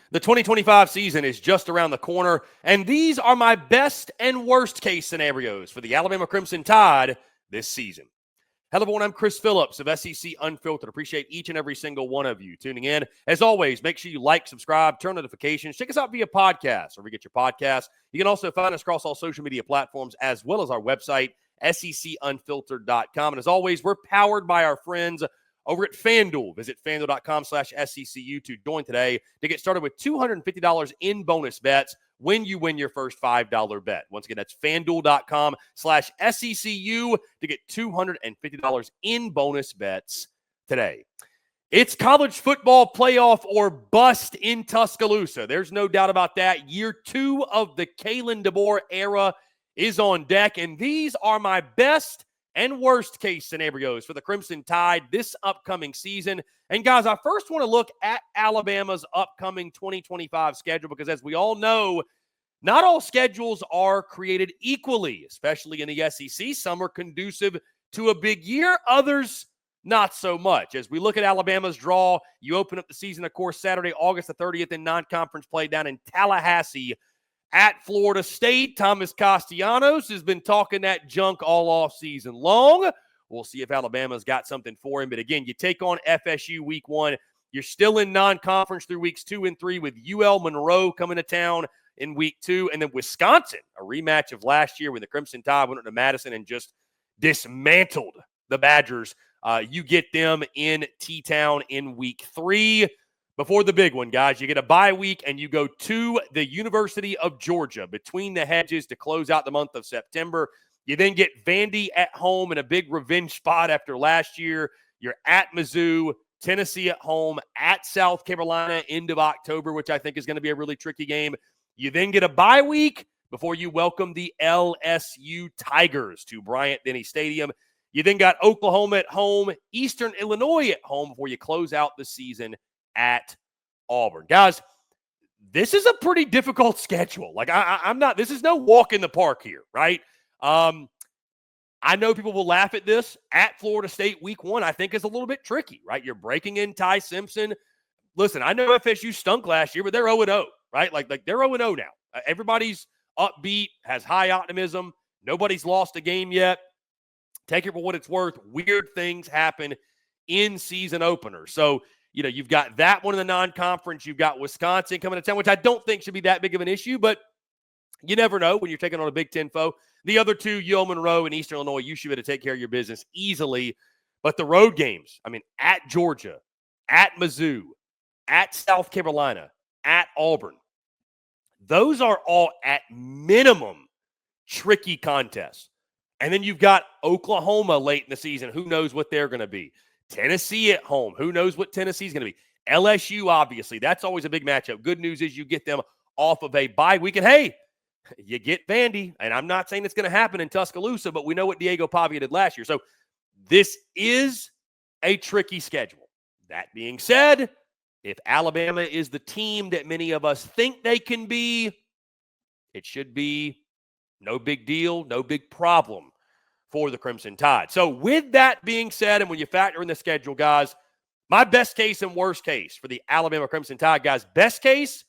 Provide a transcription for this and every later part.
The 2025 season is just around the corner, and these are my best and worst case scenarios for the Alabama Crimson Tide this season. Hello, everyone. I'm Chris Phillips of SEC Unfiltered. Appreciate each and every single one of you tuning in. As always, make sure you like, subscribe, turn notifications. Check us out via podcast, or we get your podcasts. You can also find us across all social media platforms, as well as our website, secunfiltered.com. And as always, we're powered by our friends over at FanDuel. Visit FanDuel.com/SECU to join today to get started with $250 in bonus bets when you win your first $5 bet. Once again, that's FanDuel.com/SECU to get $250 in bonus bets today. It's college football playoff or bust in Tuscaloosa. There's no doubt about that. Year 2 of the Kalen DeBoer era is on deck, and these are my best and worst case scenarios for the Crimson Tide this upcoming season. And guys, I first want to look at Alabama's upcoming 2025 schedule, because as we all know, not all schedules are created equally, especially in the SEC. Some are conducive to a big year, others not so much. As we look at Alabama's draw, you open up the season, of course, Saturday, August the 30th in non-conference play down in Tallahassee at Florida State. Thomas Castellanos has been talking that junk all off season long. We'll see if Alabama's got something for him. But again, you take on FSU week 1. You're still in non-conference through weeks 2 and 3 with UL Monroe coming to town in week 2. And then Wisconsin, a rematch of last year when the Crimson Tide went to Madison and just dismantled the Badgers. You get them in T-Town in week 3. Before the big one, guys, you get a bye week and you go to the University of Georgia between the hedges to close out the month of September. You then get Vandy at home in a big revenge spot after last year. You're at Mizzou, Tennessee at home, at South Carolina end of October, which I think is going to be a really tricky game. You then get a bye week before you welcome the LSU Tigers to Bryant-Denny Stadium. You then got Oklahoma at home, Eastern Illinois at home before you close out the season at Auburn. Guys, this is a pretty difficult schedule. Like, I'm not, this is no walk in the park here, right? I know people will laugh at this. At Florida State week 1, I think is a little bit tricky, right? You're breaking in Ty Simpson. Listen, I know FSU stunk last year, but they're 0-0, right? Like they're 0-0 now. Everybody's upbeat, has high optimism. Nobody's lost a game yet. Take it for what it's worth. Weird things happen in season openers. So, you know, you've got that one in the non-conference. You've got Wisconsin coming to town, which I don't think should be that big of an issue, but you never know when you're taking on a Big Ten foe. The other two, UL Monroe and Eastern Illinois, you should be able to take care of your business easily. But the road games, I mean, at Georgia, at Mizzou, at South Carolina, at Auburn, those are all at minimum tricky contests. And then you've got Oklahoma late in the season. Who knows what they're going to be? Tennessee at home. Who knows what Tennessee's going to be? LSU, obviously. That's always a big matchup. Good news is you get them off of a bye week. And, hey, you get Vandy. And I'm not saying it's going to happen in Tuscaloosa, but we know what Diego Pavia did last year. So this is a tricky schedule. That being said, if Alabama is the team that many of us think they can be, it should be no big deal, no big problem for the Crimson Tide. So with that being said, and when you factor in the schedule, guys, my best case and worst case for the Alabama Crimson Tide, guys, best case,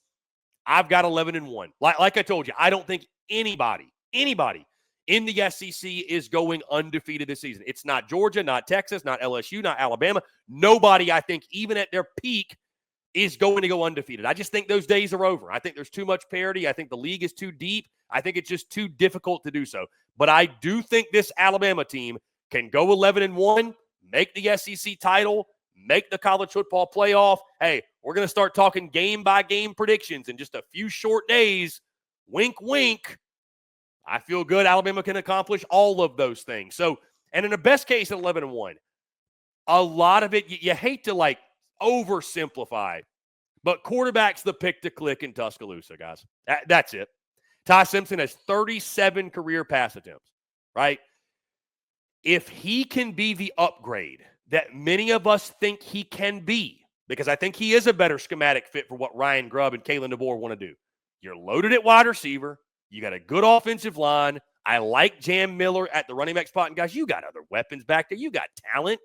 I've got 11-1. Like I told you, I don't think anybody in the SEC is going undefeated this season. It's not Georgia, not Texas, not LSU, not Alabama. Nobody, I think, even at their peak, is going to go undefeated. I just think those days are over. I think there's too much parity. I think the league is too deep. I think it's just too difficult to do so. But I do think this Alabama team can go 11-1, make the SEC title, make the college football playoff. Hey, we're going to start talking game-by-game predictions in just a few short days. Wink, wink. I feel good Alabama can accomplish all of those things. So, and in the best case at 11-1, a lot of it, you hate to like oversimplify, but quarterback's the pick to click in Tuscaloosa, guys. That's it. Ty Simpson has 37 career pass attempts, right? If he can be the upgrade that many of us think he can be, because I think he is a better schematic fit for what Ryan Grubb and Kalen DeBoer want to do. You're loaded at wide receiver. You got a good offensive line. I like Jam Miller at the running back spot. And, guys, you got other weapons back there. You got talent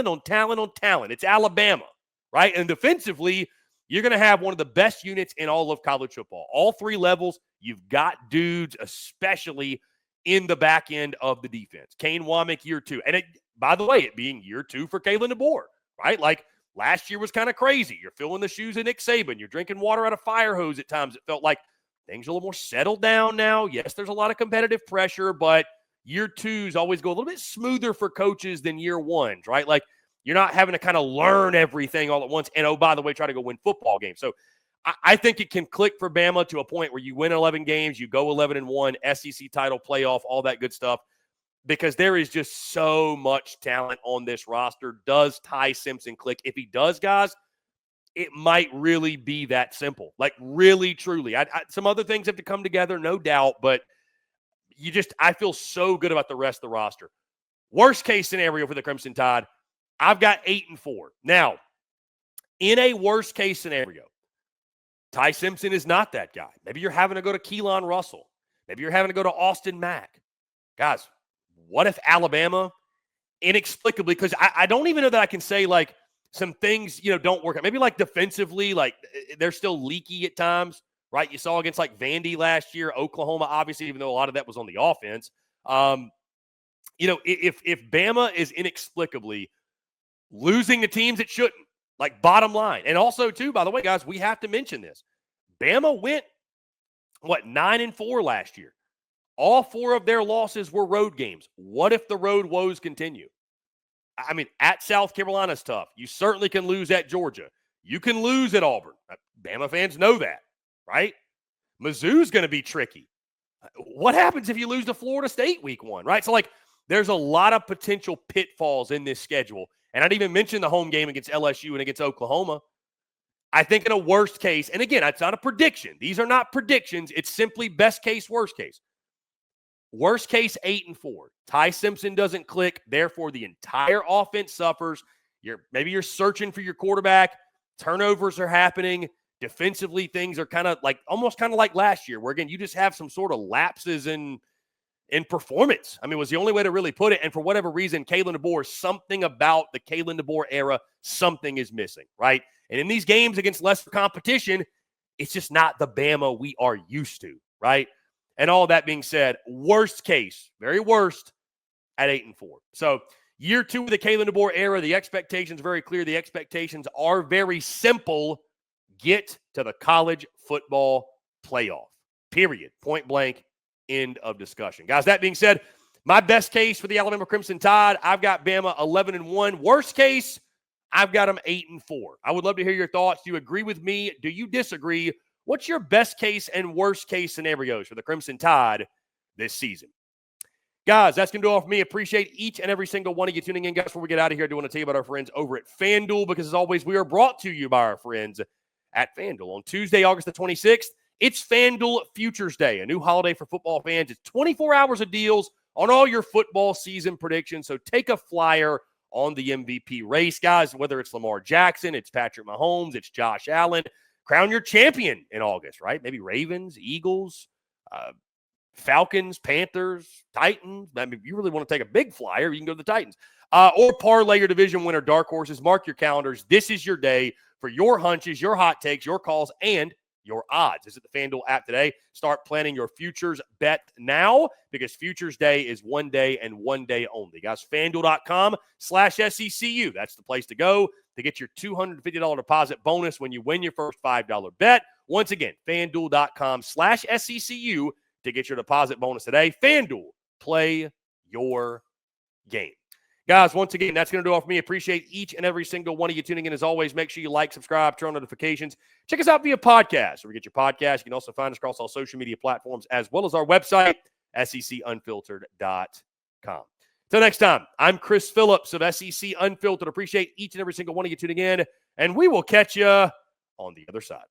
on talent on talent. It's Alabama, right? And defensively, you're going to have one of the best units in all of college football. All three levels, you've got dudes, especially in the back end of the defense. Kane Womack, year 2. And by the way, it being year 2 for Kalen DeBoer, right? Like last year was kind of crazy. You're filling the shoes of Nick Saban. You're drinking water out of fire hose at times. It felt like things are a little more settled down now. Yes, there's a lot of competitive pressure, but year 2s always go a little bit smoother for coaches than year 1s, right? Like you're not having to kind of learn everything all at once and, oh, by the way, try to go win football games. So I think it can click for Bama to a point where you win 11 games, you go 11-1, SEC title, playoff, all that good stuff, because there is just so much talent on this roster. Does Ty Simpson click? If he does, guys, it might really be that simple. Like really, truly. Some other things have to come together, no doubt, but I feel so good about the rest of the roster. Worst case scenario for the Crimson Tide, I've got 8-4. Now, in a worst case scenario, Ty Simpson is not that guy. Maybe you're having to go to Keelan Russell. Maybe you're having to go to Austin Mack. Guys, what if Alabama inexplicably, because I don't even know that I can say like some things, don't work out. Maybe like defensively, like they're still leaky at times, right? You saw against like Vandy last year, Oklahoma, obviously, even though a lot of that was on the offense. If Bama is inexplicably losing the teams it shouldn't, like bottom line. And also, too, by the way, guys, we have to mention this. Bama went, 9-4 last year. All 4 of their losses were road games. What if the road woes continue? I mean, at South Carolina is tough. You certainly can lose at Georgia. You can lose at Auburn. Bama fans know that, right? Mizzou's going to be tricky. What happens if you lose to Florida State week 1, right? So, there's a lot of potential pitfalls in this schedule. And I didn't even mention the home game against LSU and against Oklahoma. I think in a worst case, and again, it's not a prediction. These are not predictions. It's simply best case, worst case. Worst case, 8-4. Ty Simpson doesn't click. Therefore, the entire offense suffers. Maybe you're searching for your quarterback. Turnovers are happening. Defensively, things are almost like last year, where, again, you just have some sort of lapses in performance. I mean, was the only way to really put it. And for whatever reason, Kalen DeBoer, something about the Kalen DeBoer era, something is missing, right? And in these games against lesser competition, it's just not the Bama we are used to, right? And all that being said, worst case, very worst, at 8-4. So year 2 of the Kalen DeBoer era, the expectations are very clear. The expectations are very simple. Get to the college football playoff, period. Point blank. End of discussion. Guys, that being said, my best case for the Alabama Crimson Tide, I've got Bama 11-1. Worst case, I've got them 8-4. I would love to hear your thoughts. Do you agree with me? Do you disagree? What's your best case and worst case scenarios for the Crimson Tide this season? Guys, that's going to do all for me. Appreciate each and every single one of you tuning in. Guys, before we get out of here, I do want to tell you about our friends over at FanDuel, because as always, we are brought to you by our friends at FanDuel. On Tuesday, August the 26th, it's FanDuel Futures Day, a new holiday for football fans. It's 24 hours of deals on all your football season predictions. So take a flyer on the MVP race, guys, whether it's Lamar Jackson, it's Patrick Mahomes, it's Josh Allen. Crown your champion in August, right? Maybe Ravens, Eagles, Falcons, Panthers, Titans. I mean, if you really want to take a big flyer, you can go to the Titans. Or parlay your division winner, dark horses. Mark your calendars. This is your day for your hunches, your hot takes, your calls, and your odds. Visit the FanDuel app today. Start planning your futures bet now, because Futures Day is one day and one day only. Guys, FanDuel.com/SECU. That's the place to go to get your $250 deposit bonus when you win your first $5 bet. Once again, FanDuel.com/SECU to get your deposit bonus today. FanDuel, play your game. Guys, once again, that's going to do all for me. Appreciate each and every single one of you tuning in. As always, make sure you like, subscribe, turn on notifications. Check us out via podcast, where we get your podcast. You can also find us across all social media platforms, as well as our website, SECUnfiltered.com. Till next time, I'm Chris Phillips of SEC Unfiltered. Appreciate each and every single one of you tuning in, and we will catch you on the other side.